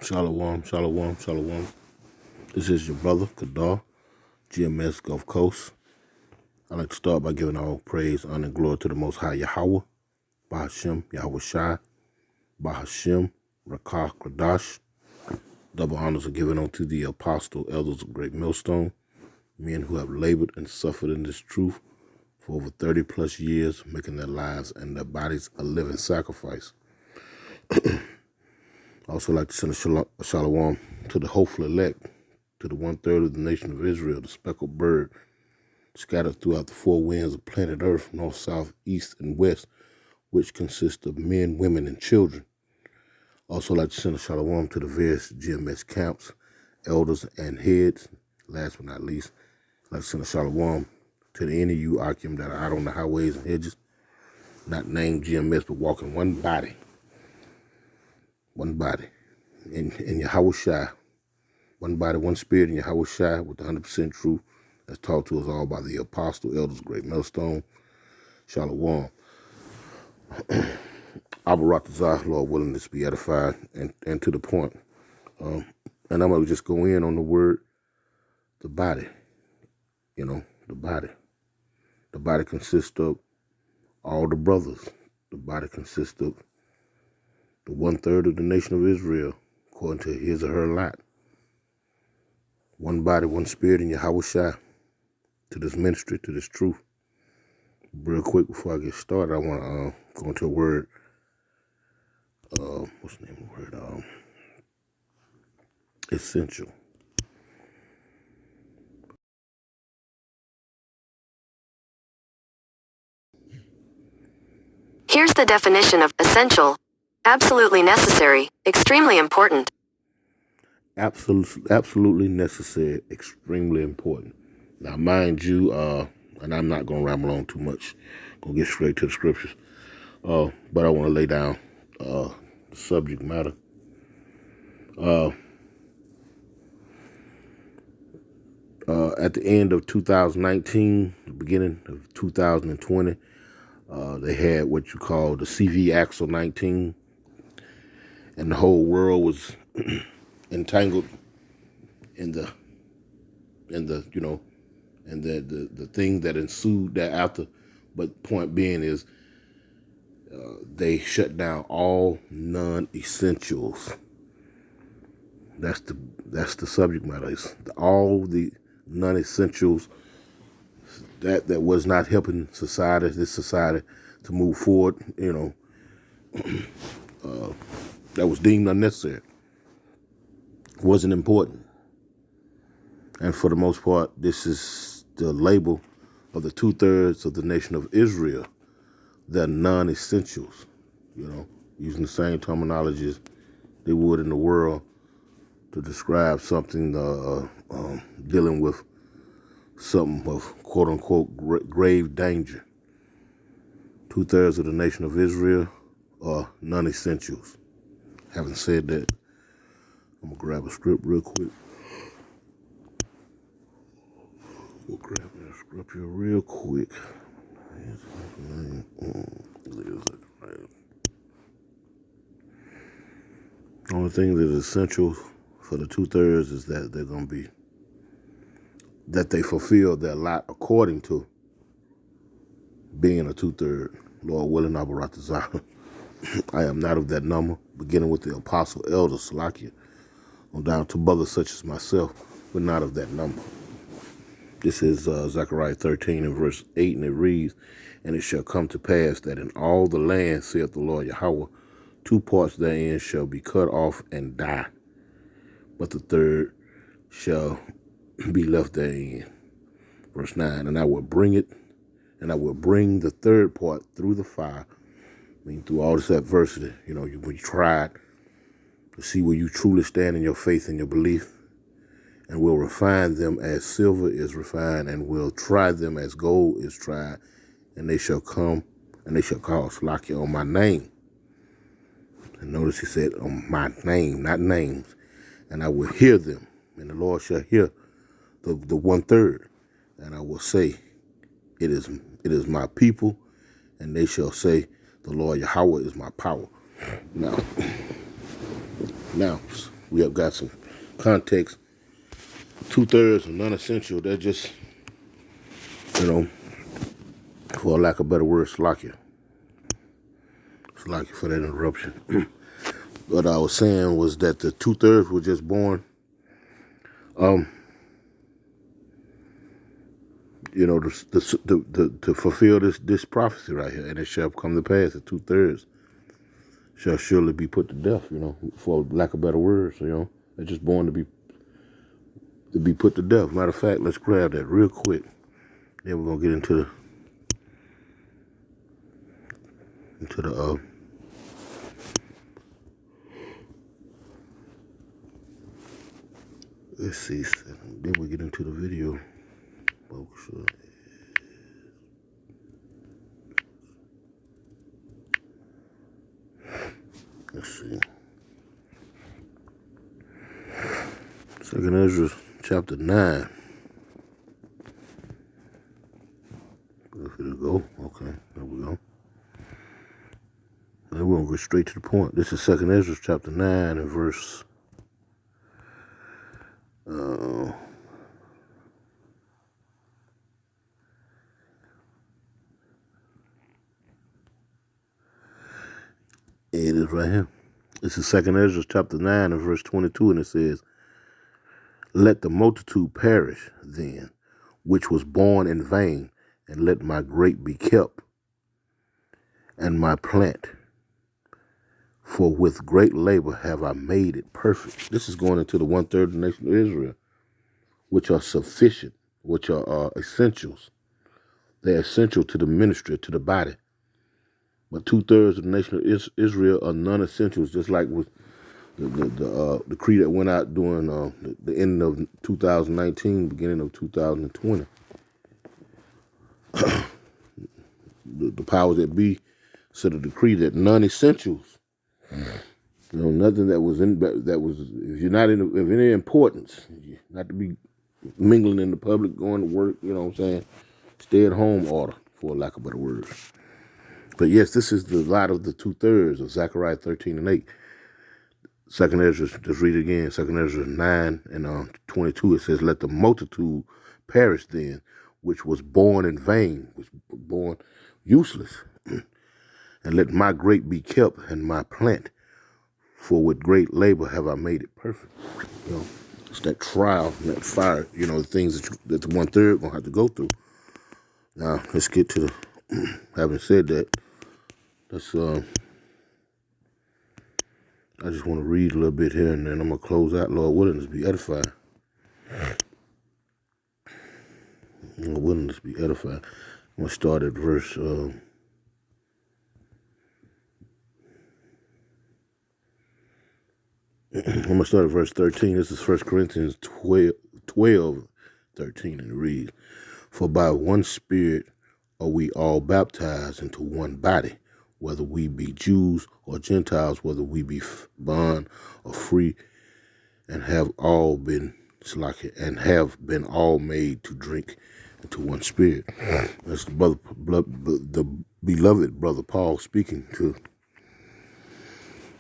Shalom, shalom, shalom. This is your brother, Kadar, GMS Gulf Coast. I'd like to start by giving all praise, honor, and glory to the Most High Yahweh, Bahashem, Yahweh Shai, Bahashem, Rakah, Kradash. Double honors are given unto the apostle, elders of Great Millstone, men who have labored and suffered in this truth for over 30 plus years, making their lives and their bodies a living sacrifice. I also like to send a shalom to the hopeful elect, to the 1/3 of the nation of Israel, the speckled bird, scattered throughout the four winds of planet Earth, north, south, east, and west, which consist of men, women, and children. Also like to send a shalom to the various GMS camps, elders, and heads. Last but not least, I'd like to send a shalom to the any of you Akim that are out on the highways and hedges, not named GMS, but walking one body, in Yahweh Shai. One body, one spirit in Yahweh Shai with 100% truth that's taught to us all by the apostle, elders, Great Millstone. Shalom. Abarakazah, Lord willing to be edified and to the point. And I'm going to just go in on the word, the body. The body. The body consists of all the brothers. The body consists of the 1/3 of the nation of Israel, according to his or her lot. One body, one spirit in Yahweh Shai, to this ministry, to this truth. Real quick before I get started, I want to go into a word. What's the name of the word? Essential. Here's the definition of essential. Absolutely necessary, extremely important. Absolutely necessary, extremely important. Now, mind you, and I'm not going to ramble on too much. Going to get straight to the scriptures. But I want to lay down the subject matter. At the end of 2019, the beginning of 2020, they had what you call the CV Axle 19, and the whole world was entangled in the thing that ensued thereafter. But point being is, they shut down all non-essentials. That's the subject matter. It's all the non-essentials that was not helping this society to move forward. That was deemed unnecessary. Wasn't important. And for the most part, this is the label of the 2/3 of the nation of Israel. They're non-essentials, using the same terminology as they would in the world to describe something dealing with something of quote-unquote grave danger. 2/3 of the nation of Israel are non-essentials. Having said that, I'm going to grab a script real quick. We'll grab that script here real quick. The only thing that is essential for the 2/3 is that they fulfill their lot according to being a 2/3. Lord willing, Abaratazah. I am not of that number, beginning with the apostle, elder, Salakia, on down to brothers such as myself, but not of that number. This is Zechariah 13 and verse 8, and it reads, "And it shall come to pass that in all the land, saith the Lord Yahweh, 2 parts therein shall be cut off and die, but the third shall be left therein." Verse 9, "And I will bring the third part through the fire." I mean, through all this adversity, when you tried to see where you truly stand in your faith and your belief, and will refine them as silver is refined, and will try them as gold is tried, and they shall come, and they shall call Salakia on my name. And notice he said on my name, not names. "And I will hear them, and the Lord shall hear the 1/3, and I will say, it is my people, and they shall say, the Lord Yahweh is my power." Now, we have got some context. 2/3 are non-essential. They're just, for lack of a better word, slack for that interruption. What I was saying was that the 2/3 were just born, to fulfill this prophecy right here, and it shall come to pass that 2/3 shall surely be put to death. For lack of better words, they're just born to be put to death. Matter of fact, let's grab that real quick. Then we're gonna get into the let's see. Then we get into the video. Let's see. 2nd Ezra chapter 9. Here we go. Okay, there we go. And we're gonna go straight to the point. This is 2nd Ezra chapter 9 and verse. It is right here. This is 2nd Ezra chapter 9 and verse 22, and it says, "Let the multitude perish then, which was born in vain, and let my grape be kept, and my plant. For with great labor have I made it perfect." This is going into the 1/3 of the nation of Israel, which are sufficient, which are essentials. They're essential to the ministry, to the body. But 2/3 of the nation of Israel are non-essentials, just like with the decree that went out during the end of 2019, beginning of 2020. The powers that be set a decree that non-essentials, nothing that was if you're not of any importance, not to be mingling in the public, going to work, stay at home order, for lack of better words. But yes, this is the lot of the 2/3 of Zechariah 13 and 8. 2nd Ezra, just read it again. 2nd Ezra 9 and 22. It says, "Let the multitude perish then, which was born in vain, was born useless, and let my grape be kept and my plant. For with great labor have I made it perfect." It's that trial, that fire. The things that the 1/3 gonna have to go through. Now let's get to the. Having said that, let's. I just want to read a little bit here, and then I'm gonna close out. Lord willing, let's be edified. Lord willing, let's be edified. I'm gonna start at verse. I'm gonna start at verse 13. This is 1 Corinthians 12, 13, and it reads, "For by one Spirit are we all baptized into one body, whether we be Jews or Gentiles, whether we be bond or free, and have all been all made to drink into one Spirit." That's the beloved brother Paul speaking to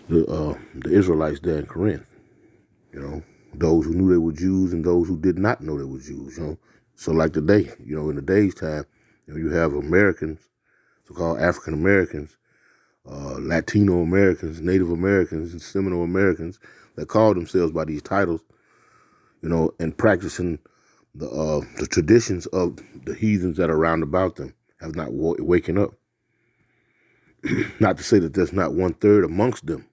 the Israelites there in Corinth. Those who knew they were Jews and those who did not know they were Jews. So like today, in the day's time, you have Americans, so-called African Americans, Latino Americans, Native Americans, and Seminole Americans that call themselves by these titles, and practicing the traditions of the heathens that are round about them, have not waken up. Not to say that there's not 1/3 amongst them.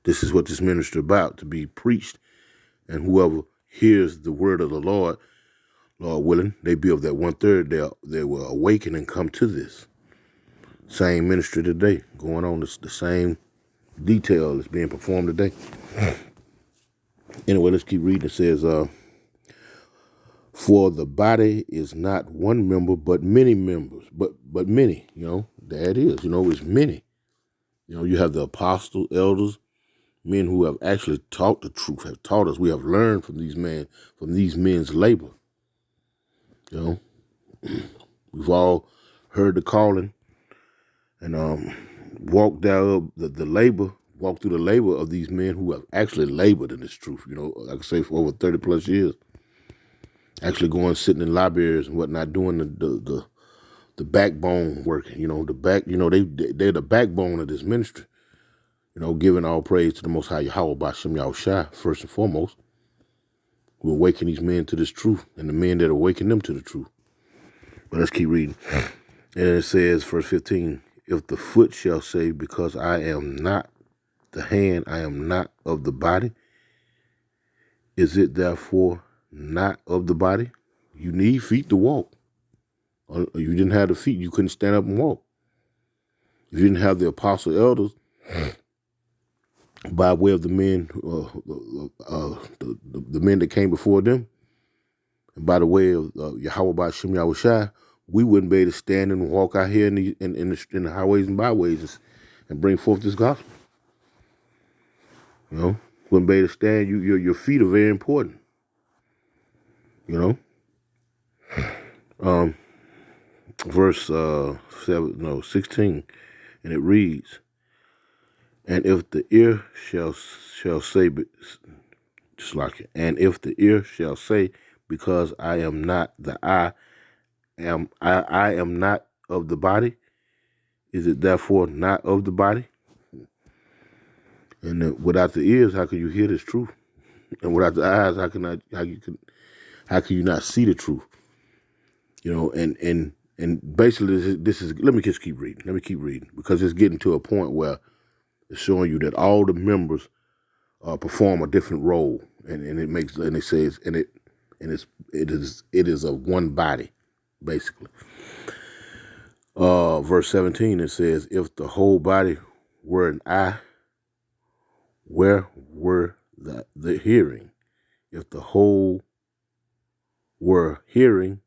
This is what this ministry is about, to be preached, and whoever hears the word of the Lord willing, they be of that 1/3. They will awaken and come to this same ministry today, going on the same detail is being performed today. Anyway, let's keep reading. It says, "For the body is not one member, but many members." But many, there it is. It's many. You have the apostles, elders, men who have actually taught the truth, have taught us. We have learned from these men's labor. We've all heard the calling and walked out the labor walk through the labor of these men who have actually labored in this truth, like I say, for over 30 plus years. Actually going, sitting in libraries and whatnot, doing the backbone work, they're the backbone of this ministry, giving all praise to the Most High Yahweh Ba'Shem Yahushua, first and foremost, who awaken these men to this truth and the men that awaken them to the truth. But let's keep reading. And it says, verse 15, if the foot shall say, because I am not the hand, I am not of the body, is it therefore not of the body? You need feet to walk. You didn't have the feet, you couldn't stand up and walk. If you didn't have the apostle elders, by way of the men, the men that came before them, and by the way of Yahweh Ba'Shem Yahushua, we wouldn't be able to stand and walk out here in the highways and byways and bring forth this gospel. Wouldn't be able to stand. Your feet are very important. Verse 16, and it reads, and if the ear shall say, just like it, and if the ear shall say, because I am not the eye, I am not of the body, is it therefore not of the body? And without the ears, how can you hear this truth? And without the eyes, how can you not see the truth? And basically this is, let me just keep reading. Let me keep reading, because it's getting to a point where it's showing you that all the members perform a different role, and it says it is of one body, basically. Verse 17, it says, if the whole body were an eye, where were the hearing? If the whole were hearing,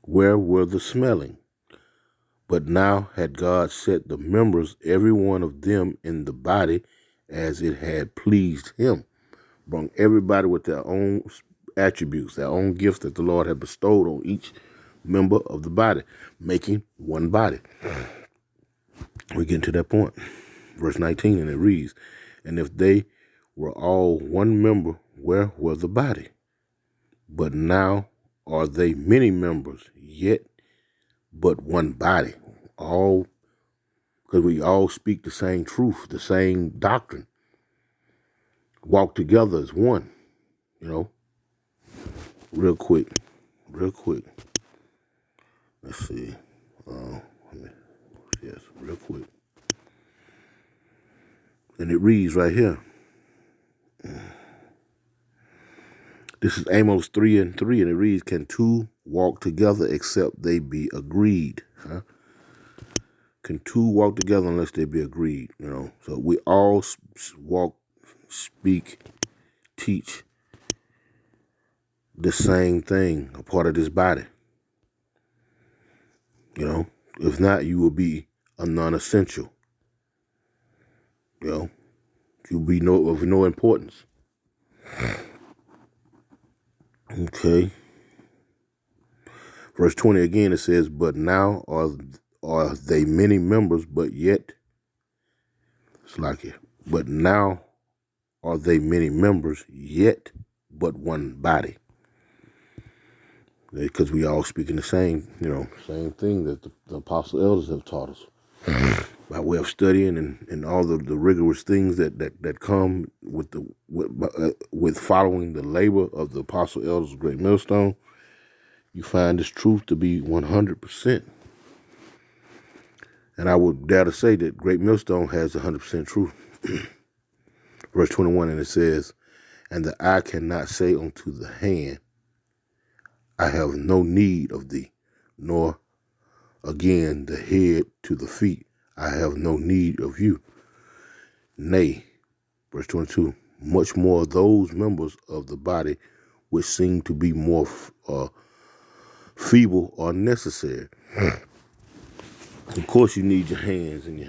where were the smelling? But now had God set the members, every one of them, in the body as it had pleased him. Brought everybody with their own attributes, their own gifts that the Lord had bestowed on each member of the body, making one body. We get to that point. Verse 19, and it reads, and if they were all one member, where were the body? But now are they many members, yet but one body. All, because we all speak the same truth, the same doctrine. Walk together as one, Real quick. Let's see. Yes, real quick. And it reads right here. This is Amos 3:3, and it reads, can two walk together except they be agreed? Huh? Can two walk together unless they be agreed? So we all walk, speak, teach the same thing, a part of this body. If not, you will be a non-essential. You'll be of no importance. Okay. Verse 20 again, it says, but now are they many members, but yet, it's like it, but now are they many members, yet but one body. Because we all speaking the same, same thing that the apostle elders have taught us. By way of studying and all the rigorous things that come with following the labor of the apostle elders of Great Millstone, you find this truth to be 100%. And I would dare to say that Great Millstone has 100% truth. Verse 21, and it says, and the eye cannot say unto the hand, I have no need of thee, nor again the head to the feet, I have no need of you. Nay, verse 22, much more those members of the body which seem to be more feeble are necessary. Of course, you need your hands and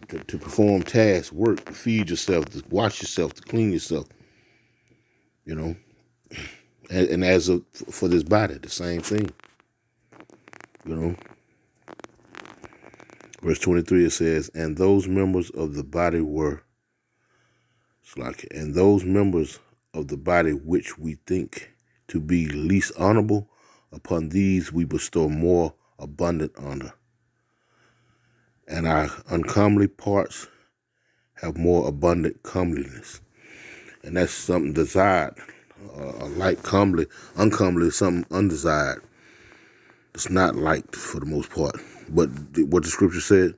to perform tasks, work, to feed yourself, to wash yourself, to clean yourself. And as for this body, the same thing. Verse 23, it says, and those members of the body were, and those members of the body which we think to be least honorable, upon these we bestow more abundant honor. And our uncomely parts have more abundant comeliness. And that's something desired. Like comely, uncomely is something undesired. It's not liked for the most part. But what the scripture said,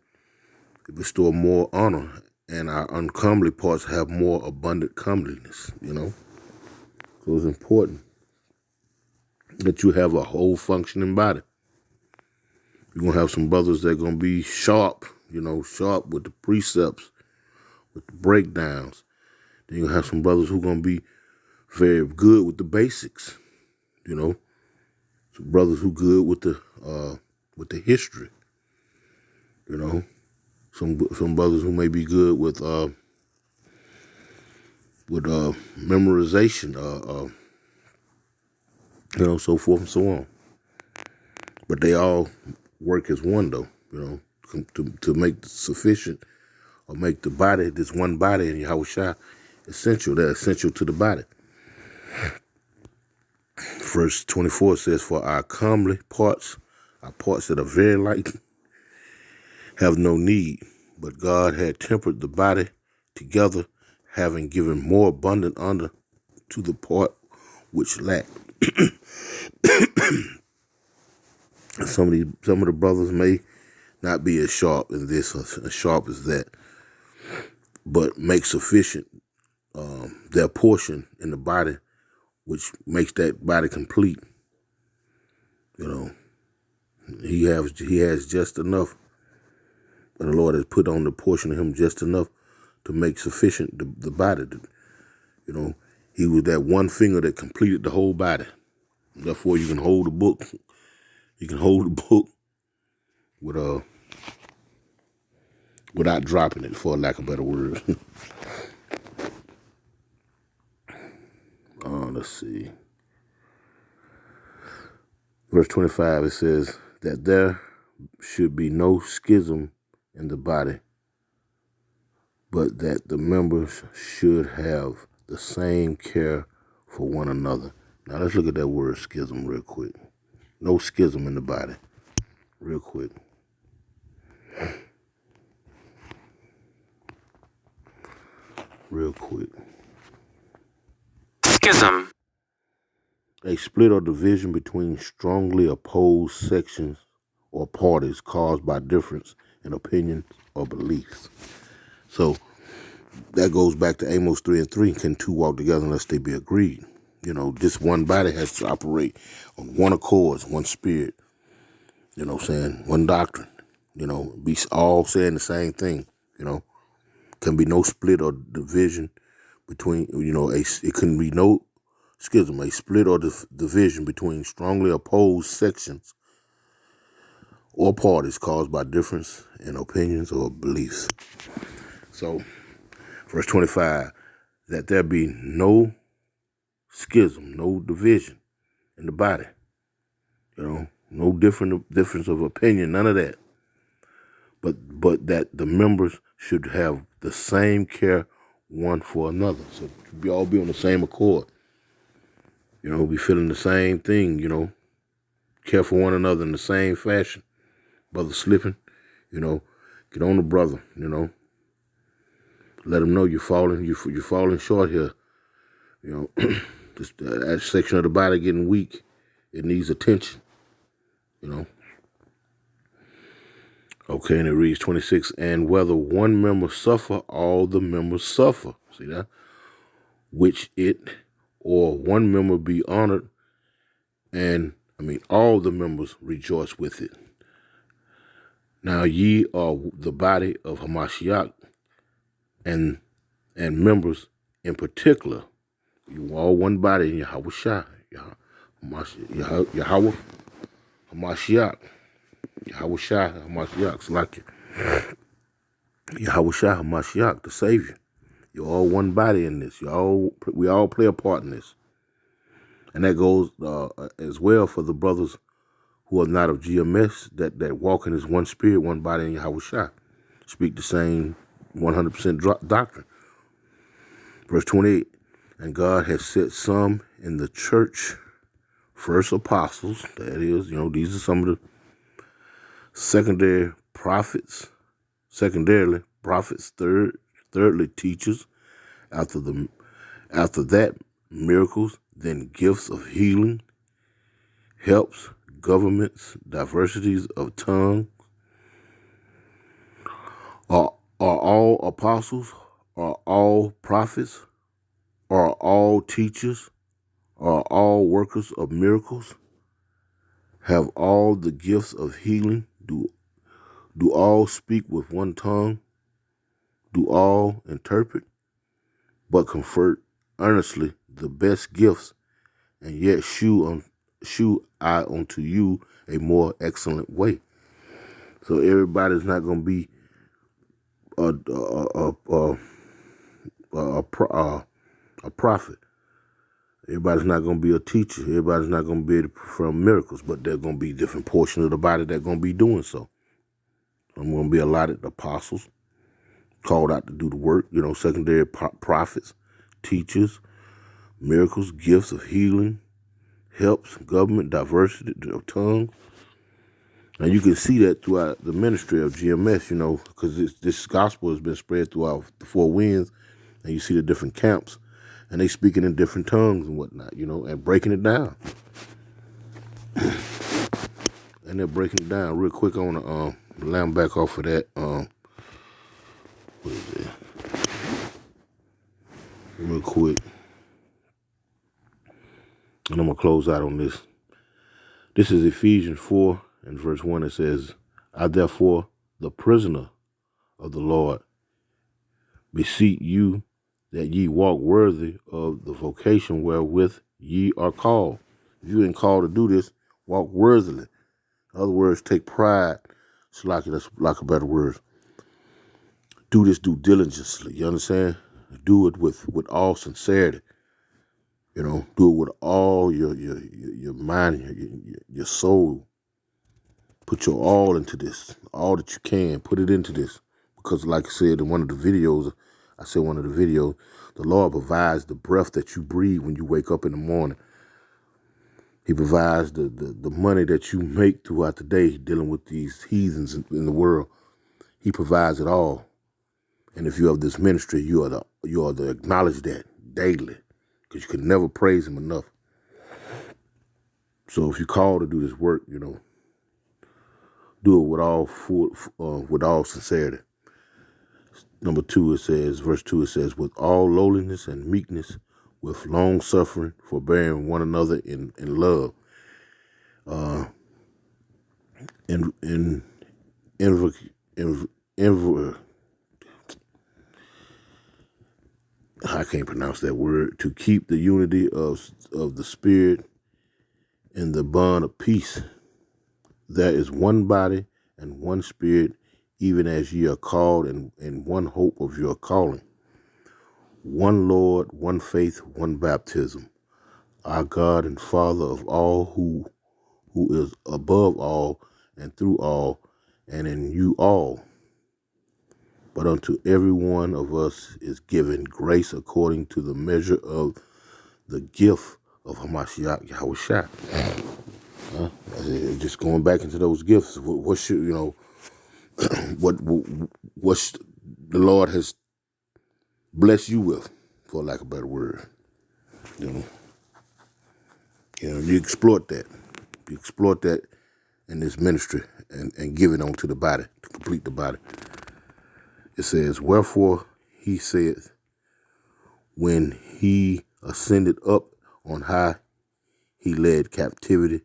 it bestow more honor, and our uncomely parts have more abundant comeliness, So it's important that you have a whole functioning body. You're going to have some brothers that are going to be sharp, sharp with the precepts, with the breakdowns. Then you're going to have some brothers who are going to be very good with the basics, Some brothers who good with the history, Some brothers who may be good with memorization, so forth and so on. But they all work as one, though, to make sufficient or make the body, this one body in Yahushua, essential. They're essential to the body. Verse 24 says, for our comely parts, our parts that are very light, have no need, but God had tempered the body together, having given more abundant honor to the part which lacked. Some of the brothers may not be as sharp as this or as sharp as that, but make sufficient their portion in the body, which makes that body complete. He has just enough, and the Lord has put on the portion of him just enough to make sufficient the body. He was that one finger that completed the whole body. Therefore, you can hold the book. You can hold the book without dropping it, for lack of a better word. Let's see. Verse 25, it says that there should be no schism in the body, but that the members should have the same care for one another. Now let's look at that word schism real quick. No schism in the body. Real quick. Schism. A split or division between strongly opposed sections or parties caused by difference in opinions or beliefs. So that goes back to Amos 3:3. Can two walk together unless they be agreed? This one body has to operate on one accord, one spirit, one doctrine, be all saying the same thing, Can be no split or division between, it can be no schism, a split or division between strongly opposed sections or parties caused by difference in opinions or beliefs. So, verse 25, that there be no schism, no division in the body, no difference of opinion, none of that. But that the members should have the same care one for another. So we all be on the same accord. Be feeling the same thing, care for one another in the same fashion. Brother slipping, get on the brother, let him know you're falling short here. That section of the body getting weak. It needs attention, Okay, and it reads 26, and whether one member suffer, all the members suffer. See that? Which it, or one member be honored, and all the members rejoice with it. Now ye are the body of Hamashiach, and members in particular. You all one body in Yahushua, Yahweh, Hamashiach, Yahushua, Hamashiach, Slakia, Yahushua, Hamashiach, the Savior. You're all one body in this. We all play a part in this, and that goes as well for the brothers who are not of GMS, that walk in as one spirit, one body in Yahushua, speak the same 100% doctrine. Verse 28, and God has set some in the church, first apostles, that is, these are some of the secondarily prophets, thirdly teachers, after that miracles, then gifts of healing, helps, governments, diversities of tongue. Are all apostles? Are all prophets? Are all teachers? Are all workers of miracles? Have all the gifts of healing? Do all speak with one tongue? Do all interpret? But confer earnestly the best gifts, and yet shew I unto you a more excellent way. So everybody's not going to be a prophet. Everybody's not going to be a teacher. Everybody's not going to be able to perform miracles, but there's going to be different portions of the body that are going to be doing so. I'm going to be allotted apostles, called out to do the work, secondary prophets, teachers, miracles, gifts of healing, helps, government, diversity of tongues. And you can see that throughout the ministry of GMS, because this gospel has been spread throughout the four winds, and you see the different camps, and they speaking in different tongues and whatnot, and breaking it down. And they're breaking it down real quick. I want to lamb back off of that. What is it? Real quick. And I'm going to close out on this. This is Ephesians 4 and verse 1. It says, I therefore, the prisoner of the Lord, beseech you that ye walk worthy of the vocation wherewith ye are called. If you ain't called to do this, walk worthily. In other words, take pride. That's like a better word. Do this due diligently. You understand? Do it with all sincerity. Do it with all your mind, your soul. Put your all into this, all that you can. Put it into this, because, like I said in one of the videos, the Lord provides the breath that you breathe when you wake up in the morning. He provides the money that you make throughout the day dealing with these heathens in the world. He provides it all. And if you have this ministry, you are to acknowledge that daily, because you can never praise him enough. So if you call to do this work, do it with all sincerity. Number 2, verse 2, it says, with all lowliness and meekness, with long suffering, forbearing one another in love. I can't pronounce that word. To keep the unity of the Spirit in the bond of peace. There is one body and one Spirit, even as ye are called in one hope of your calling. One Lord, one faith, one baptism. Our God and Father of all, who is above all and through all and in you all. But unto every one of us is given grace according to the measure of the gift of Hamashiach Yahushua. Just going back into those gifts. What should what the Lord has blessed you with, for lack of a better word. You exploit that. You exploit that in this ministry and give it on to the body, to complete the body. It says, wherefore he said, when he ascended up on high, he led captive,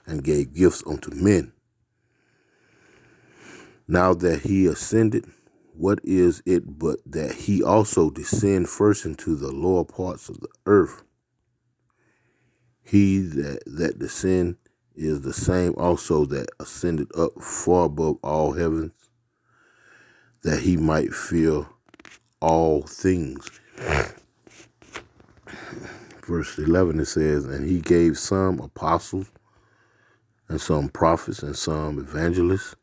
and gave gifts unto men. Now that he ascended, what is it but that he also descend first into the lower parts of the earth? He that descend is the same also that ascended up far above all heavens, that he might fill all things. Verse 11, it says, and he gave some apostles, and some prophets, and some evangelists,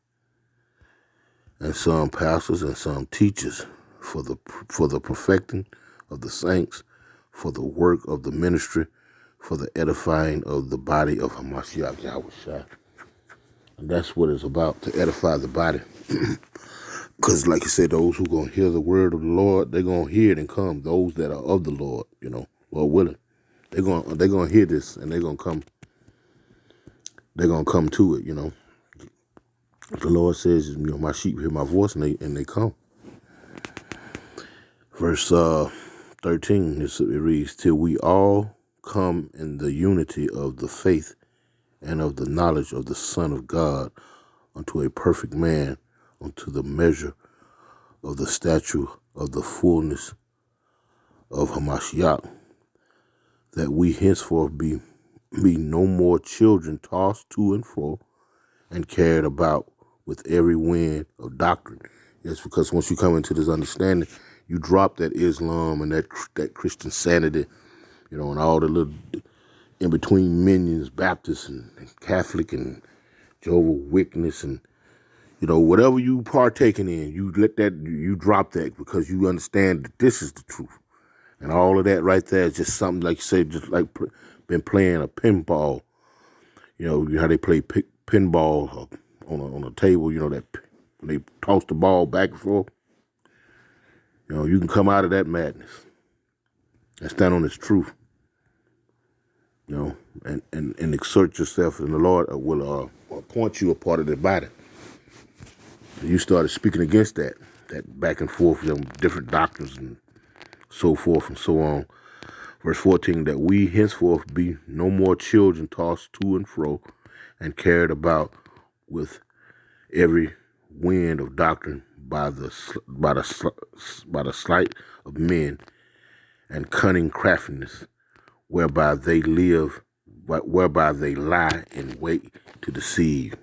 and some pastors, and some teachers, for the perfecting of the saints, for the work of the ministry, for the edifying of the body of Hamashiach Yahushua. And that's what it's about, to edify the body. Because like I said, those who going to hear the word of the Lord, they're going to hear it and come. Those that are of the Lord, Lord willing, they're going to hear this, and they're going to come. They're going to come to it, The Lord says, my sheep hear my voice, and they come. Verse 13, it reads, till we all come in the unity of the faith and of the knowledge of the Son of God, unto a perfect man, unto the measure of the stature of the fullness of Hamashiach, that we henceforth be no more children tossed to and fro and carried about with every wind of doctrine. Yes, because once you come into this understanding, you drop that Islam and that Christian sanity, and all the little in-between minions, Baptist and Catholic and Jehovah's Witness, and whatever you partaking in, you drop that, because you understand that this is the truth. And all of that right there is just something, like you say, just like been playing a pinball. How they play pinball on a table, that when they toss the ball back and forth. You can come out of that madness and stand on this truth, and exert yourself, and the Lord will appoint you a part of the body. You started speaking against that back and forth, different doctrines and so forth and so on. Verse 14, that we henceforth be no more children tossed to and fro and carried about with every wind of doctrine by the sleight of men and cunning craftiness, whereby they lie in wait to deceive.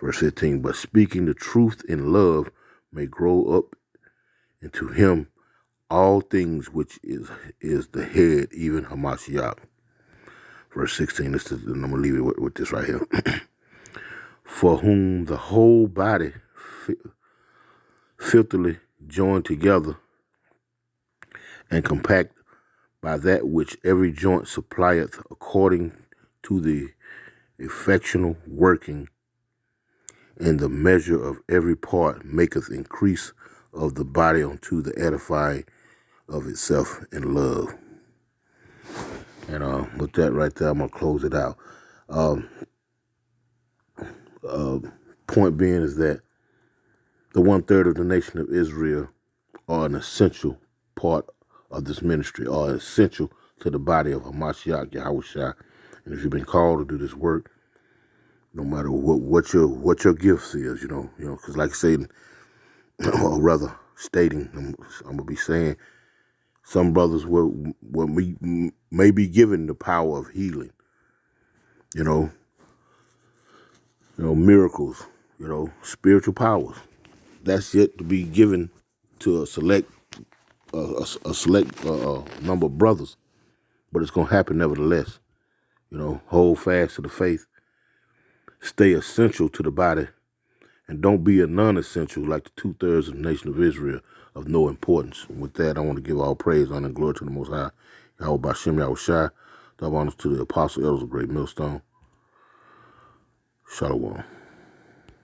Verse 15, but speaking the truth in love may grow up into him all things, which is the head, even Hamashiach. Verse 16, and I'm going to leave it with this right here. For whom the whole body filthily joined together and compact by that which every joint supplieth, according to the effectual working in the measure of every part, maketh increase of the body unto the edifying of itself in love. And with that right there, I'm going to close it out. Point being is that the 1/3 of the nation of Israel are an essential part of this ministry, are essential to the body of Hamashiach Yahushua. And if you've been called to do this work, no matter what your gifts is, because like I said, or rather stating, I'm gonna be saying, some brothers may be given the power of healing, miracles, spiritual powers. That's yet to be given to a select number of brothers, but it's gonna happen nevertheless. Hold fast to the faith, stay essential to the body, and don't be a non-essential like the 2/3 of the nation of Israel of no importance. And with that, I want to give all praise, honor, and glory to the Most High, Yahweh Bashem Yahushai. Double honors to the apostle elders of Great Millstone. Shalom.